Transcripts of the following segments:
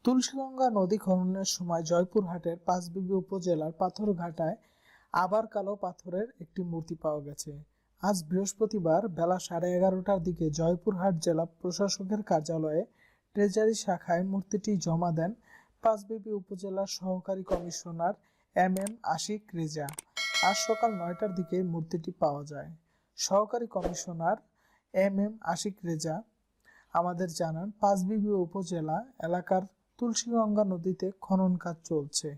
তুলসীগঙ্গা নদী খননের সময় জয়পুরহাটের পাঁচবিবি উপজেলার পাথরঘাটায় আবার কালো পাথরের একটি মূর্তি পাওয়া গেছে। আজ বৃহস্পতিবার বেলা 11:30টার দিকে জয়পুরহাট জেলা প্রশাসকের কার্যালয়ে ট্রেজারি শাখায় মূর্তিটি জমা দেন পাঁচবিবি উপজেলার সহকারী কমিশনার MM আশিক রেজা। আজ সকাল 9টার দিকে মূর্তিটি পাওয়া যায়। সহকারী কমিশনার MM আশিক রেজা আমাদের জানান, পাঁচবিবি উপজেলা এলাকার তুলসীগঙ্গা নদীতে খনন কাজ চলছে।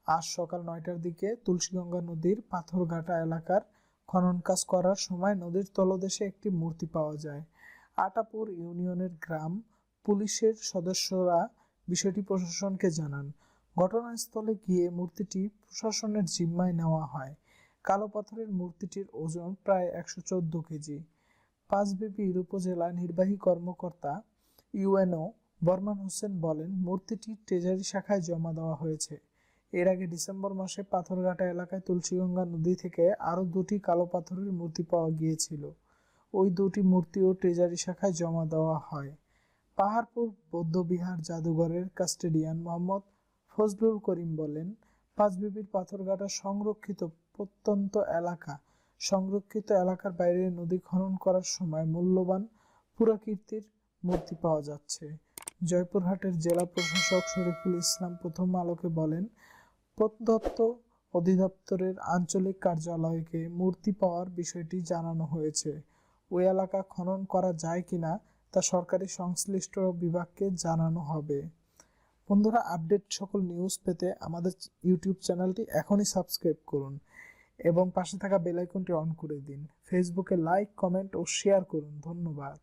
আজ সকাল 9টার দিকে তুলসীগঙ্গা নদীর পাথরঘাটা এলাকার খনন কাজ করার সময় নদীর তলদেশে একটি মূর্তি পাওয়া যায়। আটাপুর ইউনিয়নের গ্রাম পুলিশের সদস্যরা বিষয়টি প্রশাসনকে জানান। ঘটনাস্থলে গিয়ে মূর্তিটি প্রশাসনের জিম্মায় নেওয়া হয়। কালো পাথরের মূর্তিটির ওজন প্রায় 114 কেজি। পাঁচবিবির উপজেলা নির্বাহী কর্মকর্তা UNO বরমান হোসেন বলেন, মূর্তিটি ট্রেজারি শাখায় জমা দেওয়া হয়েছে। এর আগে ডিসেম্বর মাসে পাথরঘাটা এলাকায় তুলসীগঙ্গা নদী থেকে আরও 2টি কালো পাথরের মূর্তি পাওয়া গিয়েছিল। ওই 2টি মূর্তিও ট্রেজারি শাখায় জমা দেওয়া হয়। পাহাড়পুর বৌদ্ধবিহার জাদুঘরের কাস্টেডিয়ান মোহাম্মদ ফজলুল করিম বলেন, পাঁচবিবির পাথরঘাটা সংরক্ষিত প্রত্যন্ত এলাকা। সংরক্ষিত এলাকার বাইরে নদী খনন করার সময় মূল্যবান পুরাকীর্তির মূর্তি পাওয়া যাচ্ছে। জয়পুরহাটের জেলা প্রশাসক শরীফুল ইসলাম প্রথম আলোকে বলেন, প্রত্নতত্ত্ব অধিদপ্তরের আঞ্চলিক কার্যালয়কে মূর্তি পাওয়ার বিষয়টি জানানো হয়েছে। ওই এলাকা খনন করা যায় কিনা তা সরকারি সংশ্লিষ্ট বিভাগকে জানানো হবে। বন্ধুরা, আপডেট সকল নিউজ পেতে আমাদের ইউটিউব চ্যানেলটি এখনই সাবস্ক্রাইব করুন এবং পাশে থাকা বেল আইকনটি অন করে দিন। ফেসবুকে লাইক, কমেন্ট ও শেয়ার করুন। ধন্যবাদ।